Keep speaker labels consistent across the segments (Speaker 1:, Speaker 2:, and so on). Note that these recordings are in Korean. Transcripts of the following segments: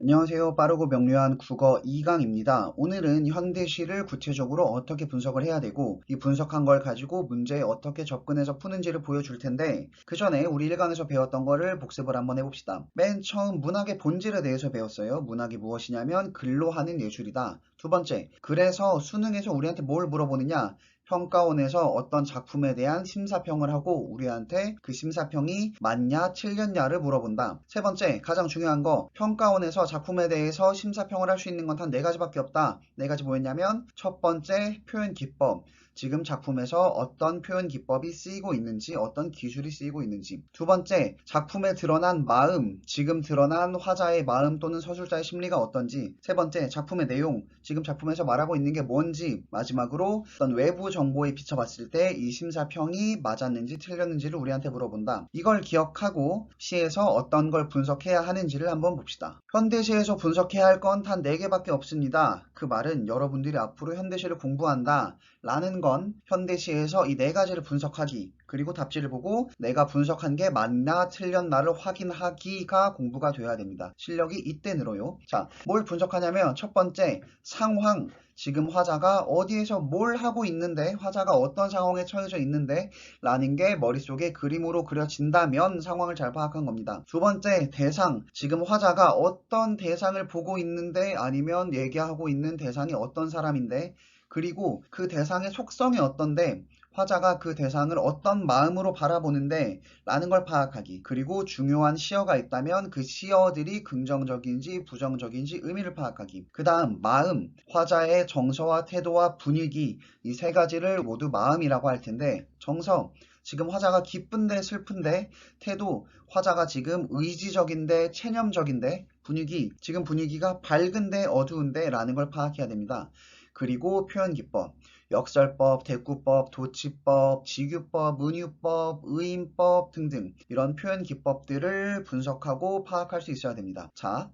Speaker 1: 안녕하세요. 빠르고 명료한 국어 2강입니다. 오늘은 현대시를 구체적으로 어떻게 분석을 해야 되고 이 분석한 걸 가지고 문제에 어떻게 접근해서 푸는지를 보여줄 텐데 그 전에 우리 1강에서 배웠던 거를 복습을 한번 해봅시다. 맨 처음 문학의 본질에 대해서 배웠어요. 문학이 무엇이냐면 글로 하는 예술이다. 두 번째, 그래서 수능에서 우리한테 뭘 물어보느냐? 평가원에서 어떤 작품에 대한 심사평을 하고 우리한테 그 심사평이 맞냐 틀렸냐를 물어본다. 세 번째, 가장 중요한 거, 평가원에서 작품에 대해서 심사평을 할 수 있는 건 단 네 가지밖에 없다. 네 가지 뭐였냐면 첫 번째, 표현 기법. 지금 작품에서 어떤 표현 기법이 쓰이고 있는지, 어떤 기술이 쓰이고 있는지. 두 번째, 작품에 드러난 마음, 지금 드러난 화자의 마음 또는 서술자의 심리가 어떤지. 세 번째, 작품의 내용, 지금 작품에서 말하고 있는 게 뭔지. 마지막으로 어떤 외부 정보에 비춰봤을 때 이 심사평이 맞았는지 틀렸는지를 우리한테 물어본다. 이걸 기억하고 시에서 어떤 걸 분석해야 하는지를 한번 봅시다. 현대시에서 분석해야 할 건 단 4개밖에 없습니다. 그 말은 여러분들이 앞으로 현대시를 공부한다 라는 건 현대시에서 이 4가지를 분석하기, 그리고 답지를 보고 내가 분석한 게 맞나 틀렸나를 확인하기가 공부가 돼야 됩니다. 실력이 이때 늘어요. 자, 뭘 분석하냐면 첫 번째, 상황. 지금 화자가 어디에서 뭘 하고 있는데, 화자가 어떤 상황에 처해져 있는데 라는 게 머릿속에 그림으로 그려진다면 상황을 잘 파악한 겁니다. 두 번째, 대상. 지금 화자가 어떤 대상을 보고 있는데 아니면 얘기하고 있는 대상이 어떤 사람인데, 그리고 그 대상의 속성이 어떤데 화자가 그 대상을 어떤 마음으로 바라보는데 라는 걸 파악하기. 그리고 중요한 시어가 있다면 그 시어들이 긍정적인지 부정적인지 의미를 파악하기. 그 다음 마음, 화자의 정서와 태도와 분위기, 이 세 가지를 모두 마음이라고 할 텐데, 정서, 지금 화자가 기쁜데 슬픈데, 태도, 화자가 지금 의지적인데 체념적인데, 분위기, 지금 분위기가 밝은데 어두운데 라는 걸 파악해야 됩니다. 그리고 표현 기법, 역설법, 대꾸법, 도치법, 직유법, 은유법, 의인법 등등 이런 표현 기법들을 분석하고 파악할 수 있어야 됩니다. 자,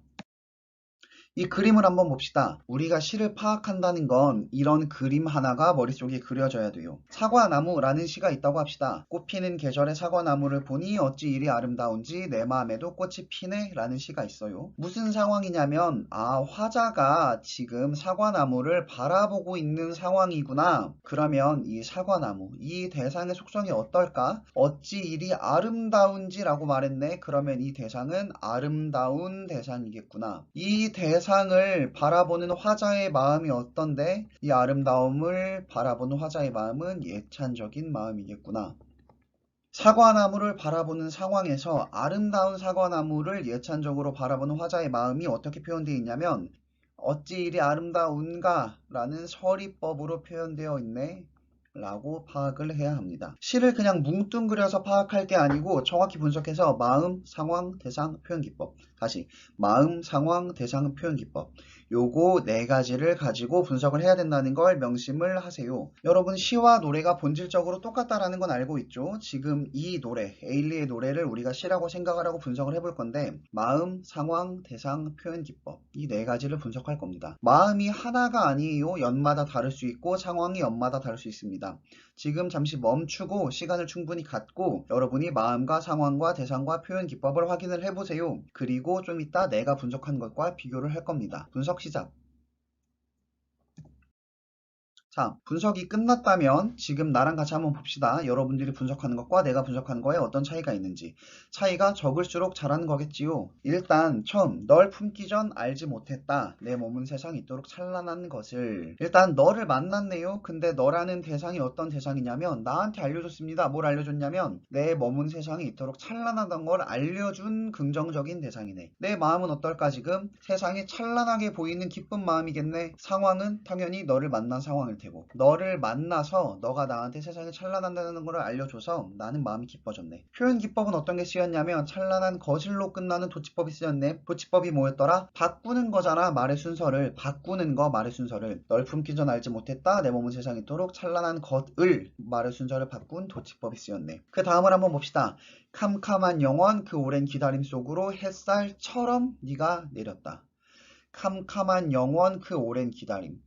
Speaker 1: 이 그림을 한번 봅시다. 우리가 시를 파악한다는 건 이런 그림 하나가 머릿속에 그려져야 돼요. 사과나무라는 시가 있다고 합시다. 꽃피는 계절의 사과나무를 보니 어찌 이리 아름다운지 내 마음에도 꽃이 피네 라는 시가 있어요. 무슨 상황이냐면 화자가 지금 사과나무를 바라보고 있는 상황이구나. 그러면 이 사과나무, 이 대상의 속성이 어떨까? 어찌 이리 아름다운지 라고 말했네. 그러면 이 대상은 아름다운 대상이겠구나. 이 대상을 바라보는 화자의 마음이 어떤데 이 아름다움을 바라보는 화자의 마음은 예찬적인 마음이겠구나. 사과나무를 바라보는 상황에서 아름다운 사과나무를 예찬적으로 바라보는 화자의 마음이 어떻게 표현되어 있냐면 어찌 이리 아름다운가 라는 서리법으로 표현되어 있네 라고 파악을 해야 합니다. 시를 그냥 뭉뚱그려서 파악할 게 아니고 정확히 분석해서 마음, 상황, 대상, 표현 기법. 다시 마음, 상황, 대상, 표현 기법. 요거 4가지를 가지고 분석을 해야 된다는 걸 명심을 하세요. 여러분 시와 노래가 본질적으로 똑같다라는 건 알고 있죠? 지금 이 노래, 에일리의 노래를 우리가 시라고 생각을 하고 분석을 해볼 건데 마음, 상황, 대상, 표현 기법 이 4가지를 분석할 겁니다. 마음이 하나가 아니에요. 연마다 다를 수 있고 상황이 연마다 다를 수 있습니다. 지금 잠시 멈추고 시간을 충분히 갖고 여러분이 마음과 상황과 대상과 표현 기법을 확인을 해보세요. 그리고 좀 이따 내가 분석한 것과 비교를 할 겁니다. 분석 시작. 자, 분석이 끝났다면 지금 나랑 같이 한번 봅시다. 여러분들이 분석하는 것과 내가 분석하는 거에 어떤 차이가 있는지. 차이가 적을수록 잘하는 거겠지요. 일단 처음 널 품기 전 알지 못했다. 내 몸은 세상에 있도록 찬란한 것을. 일단 너를 만났네요. 근데 너라는 대상이 어떤 대상이냐면 나한테 알려줬습니다. 뭘 알려줬냐면 내 몸은 세상에 있도록 찬란하다는 걸 알려준 긍정적인 대상이네. 내 마음은 어떨까 지금? 세상에 찬란하게 보이는 기쁜 마음이겠네. 상황은 당연히 너를 만난 상황일 테고 너를 만나서 너가 나한테 세상에 찬란한다는 걸 알려줘서 나는 마음이 기뻐졌네. 표현 기법은 어떤 게 쓰였냐면 찬란한 거실로 끝나는 도치법이 쓰였네. 도치법이 뭐였더라? 바꾸는 거잖아. 말의 순서를 바꾸는 거. 말의 순서를 널 품기 전 알지 못했다. 내 몸은 세상에 있도록 찬란한 것을 말의 순서를 바꾼 도치법이 쓰였네. 그 다음을 한번 봅시다. 캄캄한 영원 그 오랜 기다림 속으로 햇살처럼 네가 내렸다. 캄캄한 영원 그 오랜 기다림.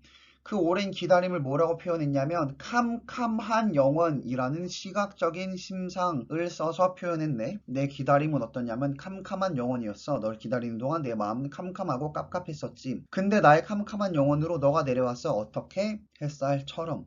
Speaker 1: 그 오랜 기다림을 뭐라고 표현했냐면 캄캄한 영원이라는 시각적인 심상을 써서 표현했네. 내 기다림은 어떠냐면 캄캄한 영원이었어. 널 기다리는 동안 내 마음은 캄캄하고 깝깝했었지. 근데 나의 캄캄한 영혼으로 너가 내려왔어. 어떻게? 햇살처럼.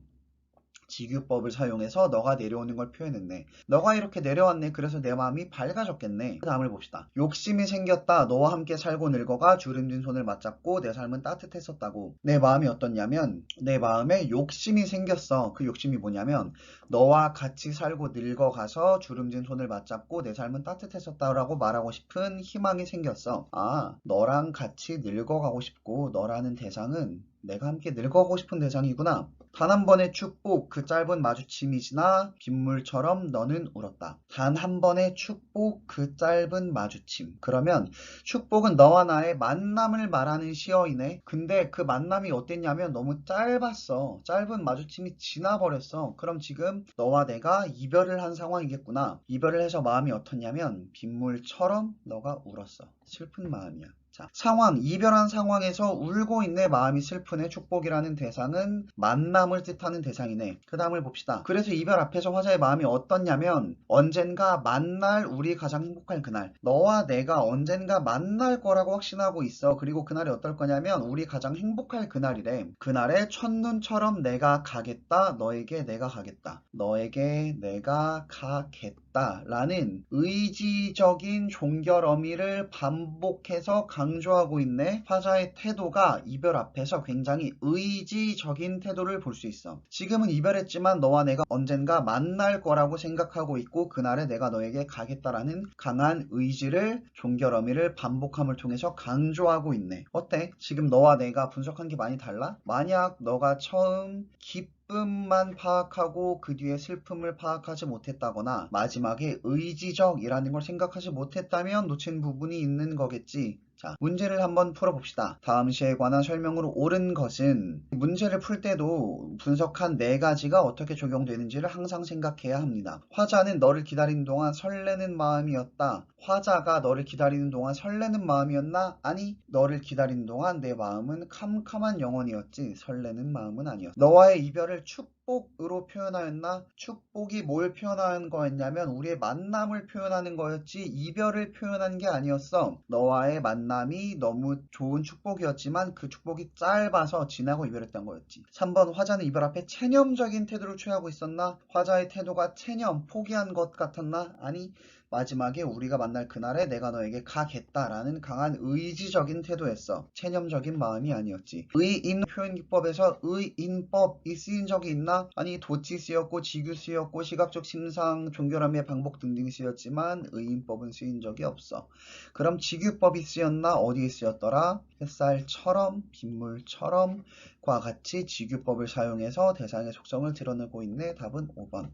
Speaker 1: 지규법을 사용해서 너가 내려오는 걸 표현했네. 너가 이렇게 내려왔네. 그래서 내 마음이 밝아졌겠네. 그 다음을 봅시다. 욕심이 생겼다. 너와 함께 살고 늙어가 주름진 손을 맞잡고 내 삶은 따뜻했었다고. 내 마음이 어떻냐면 내 마음에 욕심이 생겼어. 그 욕심이 뭐냐면 너와 같이 살고 늙어가서 주름진 손을 맞잡고 내 삶은 따뜻했었다라고 말하고 싶은 희망이 생겼어. 아, 너랑 같이 늙어가고 싶고 너라는 대상은 내가 함께 늙어가고 싶은 대상이구나. 단 한 번의 축복, 그 짧은 마주침이 지나 빗물처럼 너는 울었다. 단 한 번의 축복, 그 짧은 마주침. 그러면 축복은 너와 나의 만남을 말하는 시어이네. 근데 그 만남이 어땠냐면 너무 짧았어. 짧은 마주침이 지나버렸어. 그럼 지금 너와 내가 이별을 한 상황이겠구나. 이별을 해서 마음이 어떻냐면 빗물처럼 너가 울었어. 슬픈 마음이야. 자, 상황, 이별한 상황에서 울고 있네. 마음이 슬프네. 축복이라는 대상은 만남을 뜻하는 대상이네. 그 다음을 봅시다. 그래서 이별 앞에서 화자의 마음이 어떻냐면 언젠가 만날 우리 가장 행복할 그날. 너와 내가 언젠가 만날 거라고 확신하고 있어. 그리고 그날이 어떨 거냐면 우리 가장 행복할 그날이래. 그날에 첫눈처럼 내가 가겠다. 너에게 내가 가겠다. 너에게 내가 가겠다. 라는 의지적인 종결 어미를 반복해서 강조하고 있네. 화자의 태도가 이별 앞에서 굉장히 의지적인 태도를 볼 수 있어. 지금은 이별했지만 너와 내가 언젠가 만날 거라고 생각하고 있고 그날에 내가 너에게 가겠다라는 강한 의지를 종결 어미를 반복함을 통해서 강조하고 있네. 어때? 지금 너와 내가 분석한 게 많이 달라? 만약 너가 처음 기쁨만 파악하고 그 뒤에 슬픔을 파악하지 못했다거나 마지막에 의지적이라는 걸 생각하지 못했다면 놓친 부분이 있는 거겠지. 자, 문제를 한번 풀어봅시다. 다음 시에 관한 설명으로 옳은 것은 문제를 풀 때도 분석한 네 가지가 어떻게 적용되는지를 항상 생각해야 합니다. 화자는 너를 기다리는 동안 설레는 마음이었다. 화자가 너를 기다리는 동안 설레는 마음이었나? 아니, 너를 기다리는 동안 내 마음은 캄캄한 영혼이었지 설레는 마음은 아니었어. 너와의 이별을 축복으로 표현하였나? 축복이 뭘 표현하는 거였냐면 우리의 만남을 표현하는 거였지 이별을 표현한 게 아니었어. 너와의 만남이 너무 좋은 축복이었지만 그 축복이 짧아서 지나고 이별했던 거였지. 3번 화자는 이별 앞에 체념적인 태도를 취하고 있었나? 화자의 태도가 체념, 포기한 것 같았나? 아니, 마지막에 우리가 만날 그날에 내가 너에게 가겠다라는 강한 의지적인 태도였어. 체념적인 마음이 아니었지. 의인 표현기법에서 의인법이 쓰인 적이 있나? 아니, 도치 쓰였고 지규 쓰였고 시각적 심상, 종결함의 방법 등등이 쓰였지만 의인법은 쓰인 적이 없어. 그럼 지규법이 쓰였나? 어디에 쓰였더라? 햇살처럼, 빗물처럼 과 같이 지규법을 사용해서 대상의 속성을 드러내고 있네. 답은 5번.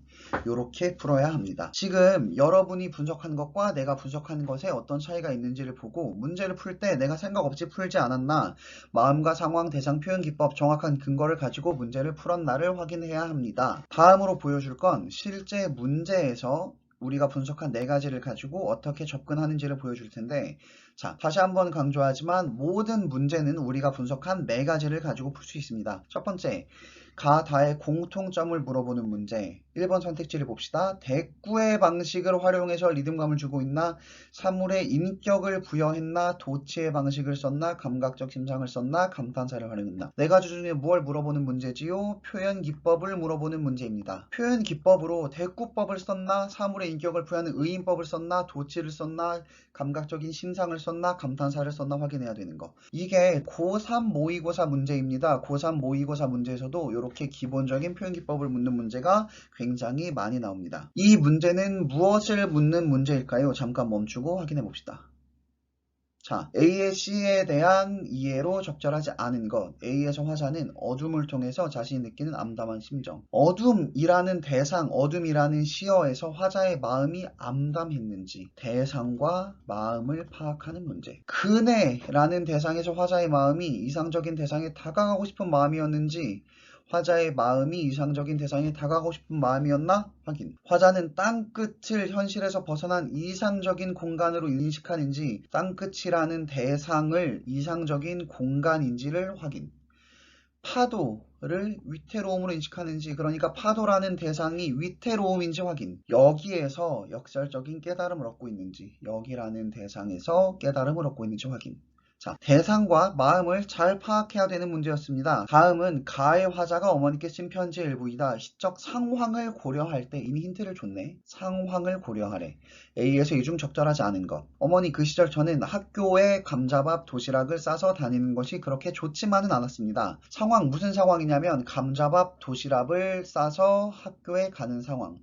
Speaker 1: 이렇게 풀어야 합니다. 지금 여러분이 분석한 것과 내가 분석한 것에 어떤 차이가 있는지를 보고 문제를 풀 때 내가 생각 없이 풀지 않았나 마음과 상황, 대상, 표현, 기법 정확한 근거를 가지고 문제를 풀었나를 확인해야 합니다. 다음으로 보여줄 건 실제 문제에서 우리가 분석한 네 가지를 가지고 어떻게 접근하는지를 보여줄 텐데 자, 다시 한번 강조하지만 모든 문제는 우리가 분석한 네 가지를 가지고 풀 수 있습니다. 첫 번째, 가, 다의 공통점을 물어보는 문제. 1번 선택지를 봅시다. 대꾸의 방식을 활용해서 리듬감을 주고 있나? 사물의 인격을 부여했나? 도치의 방식을 썼나? 감각적 심상을 썼나? 감탄사를 활용했나? 네 가지 중에 무엇을 물어보는 문제지요? 표현 기법을 물어보는 문제입니다. 표현 기법으로 대꾸법을 썼나? 사물의 인격을 부여하는 의인법을 썼나? 도치를 썼나? 감각적인 심상을 썼나? 감탄사를 썼나? 확인해야 되는 거. 이게 고3 모의고사 문제입니다. 고3 모의고사 문제에서도 이렇게 기본적인 표현 기법을 묻는 문제가 굉장히 많이 나옵니다. 이 문제는 무엇을 묻는 문제일까요? 잠깐 멈추고 확인해 봅시다. 자, A의 C에 대한 이해로 적절하지 않은 것. A에서 화자는 어둠을 통해서 자신이 느끼는 암담한 심정. 어둠이라는 대상, 어둠이라는 시어에서 화자의 마음이 암담했는지 대상과 마음을 파악하는 문제. 그네라는 대상에서 화자의 마음이 이상적인 대상에 다가가고 싶은 마음이었는지 화자의 마음이 이상적인 대상에 다가가고 싶은 마음이었나? 확인. 화자는 땅끝을 현실에서 벗어난 이상적인 공간으로 인식하는지 땅끝이라는 대상을 이상적인 공간인지를 확인. 파도를 위태로움으로 인식하는지, 그러니까 파도라는 대상이 위태로움인지 확인. 여기에서 역설적인 깨달음을 얻고 있는지, 여기라는 대상에서 깨달음을 얻고 있는지 확인. 자, 대상과 마음을 잘 파악해야 되는 문제였습니다. 다음은 가의 화자가 어머니께 쓴 편지의 일부이다. 시적 상황을 고려할 때 이미 힌트를 줬네. 상황을 고려하래. A에서 이 중 적절하지 않은 것. 어머니, 그 시절 저는 학교에 감자밥 도시락을 싸서 다니는 것이 그렇게 좋지만은 않았습니다. 상황, 무슨 상황이냐면 감자밥 도시락을 싸서 학교에 가는 상황.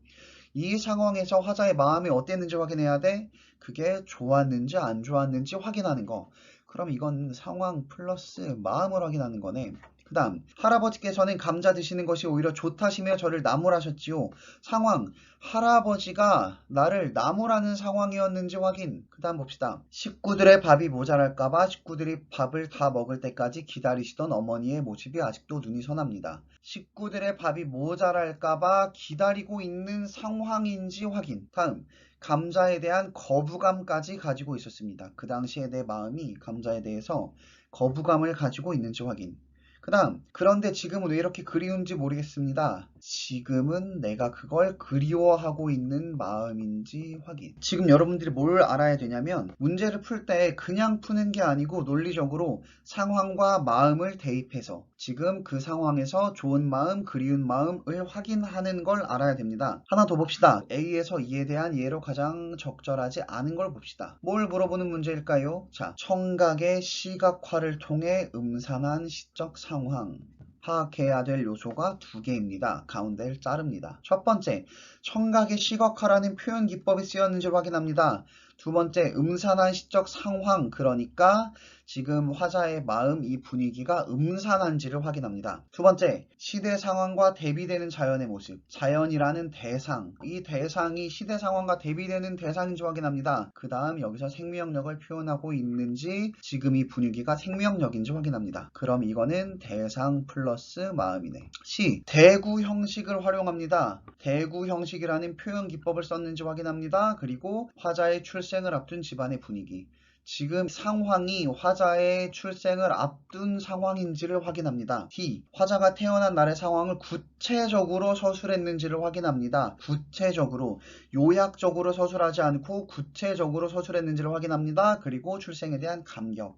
Speaker 1: 이 상황에서 화자의 마음이 어땠는지 확인해야 돼. 그게 좋았는지 안 좋았는지 확인하는 거. 그럼 이건 상황 플러스 마음을 확인하는 거네. 그 다음, 할아버지께서는 감자 드시는 것이 오히려 좋다시며 저를 나무라셨지요. 상황, 할아버지가 나를 나무라는 상황이었는지 확인. 그 다음 봅시다. 식구들의 밥이 모자랄까봐 식구들이 밥을 다 먹을 때까지 기다리시던 어머니의 모습이 아직도 눈이 선합니다. 식구들의 밥이 모자랄까봐 기다리고 있는 상황인지 확인. 다음, 감자에 대한 거부감까지 가지고 있었습니다. 그 당시에 내 마음이 감자에 대해서 거부감을 가지고 있는지 확인. 그 다음, 그런데 지금은 왜 이렇게 그리운지 모르겠습니다. 지금은 내가 그걸 그리워하고 있는 마음인지 확인. 지금 여러분들이 뭘 알아야 되냐면 문제를 풀 때 그냥 푸는 게 아니고 논리적으로 상황과 마음을 대입해서 지금 그 상황에서 좋은 마음, 그리운 마음을 확인하는 걸 알아야 됩니다. 하나 더 봅시다. A에서 이에 대한 예로 가장 적절하지 않은 걸 봅시다. 뭘 물어보는 문제일까요? 자, 청각의 시각화를 통해 음산한 시적 상황. 파악해야 될 요소가 두 개입니다. 가운데를 자릅니다. 첫 번째, 청각의 시각화라는 표현 기법이 쓰였는지 확인합니다. 두 번째, 음산한 시적 상황, 그러니까 지금 화자의 마음, 이 분위기가 음산한지를 확인합니다. 두 번째, 시대 상황과 대비되는 자연의 모습, 자연이라는 대상, 이 대상이 시대 상황과 대비되는 대상인지 확인합니다. 그 다음 여기서 생명력을 표현하고 있는지, 지금 이 분위기가 생명력인지 확인합니다. 그럼 이거는 대상 플러스 마음이네. C, 대구 형식을 활용합니다. 대구 형식이라는 표현 기법을 썼는지 확인합니다. 그리고 화자의 출생을 앞둔 집안의 분위기. 지금 상황이 화자의 출생을 앞둔 상황인지를 확인합니다. D. 화자가 태어난 날의 상황을 구체적으로 서술했는지를 확인합니다. 구체적으로, 요약적으로 서술하지 않고 구체적으로 서술했는지를 확인합니다. 그리고 출생에 대한 감격.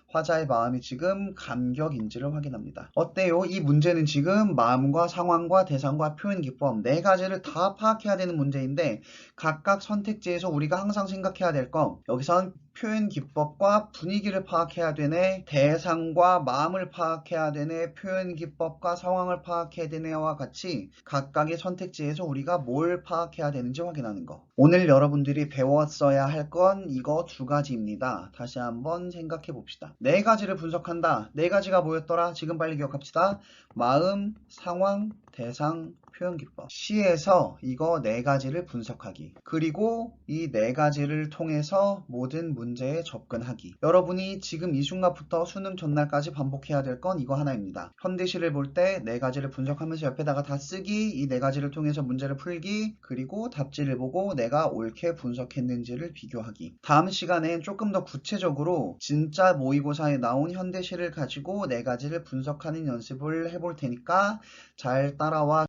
Speaker 1: 화자의 마음이 지금 감격인지를 확인합니다. 어때요? 이 문제는 지금 마음과 상황과 대상과 표현 기법 네 가지를 다 파악해야 되는 문제인데 각각 선택지에서 우리가 항상 생각해야 될 거, 여기선 표현 기법과 분위기를 파악해야 되네, 대상과 마음을 파악해야 되네, 표현 기법과 상황을 파악해야 되네와 같이 각각의 선택지에서 우리가 뭘 파악해야 되는지 확인하는 거. 오늘 여러분들이 배웠어야 할 건 이거 두 가지입니다. 다시 한번 생각해 봅시다. 네 가지를 분석한다. 네 가지가 뭐였더라? 지금 빨리 기억합시다. 마음, 상황, 대상, 표현 기법. C에서 이거 네 가지를 분석하기. 그리고 이 네 가지를 통해서 모든 문제에 접근하기. 여러분이 지금 이 순간부터 수능 전날까지 반복해야 될 건 이거 하나입니다. 현대시를 볼 때 네 가지를 분석하면서 옆에다가 다 쓰기, 이 네 가지를 통해서 문제를 풀기, 그리고 답지를 보고 내가 옳게 분석했는지를 비교하기. 다음 시간엔 조금 더 구체적으로 진짜 모의고사에 나온 현대시를 가지고 네 가지를 분석하는 연습을 해볼 테니까 잘 따라와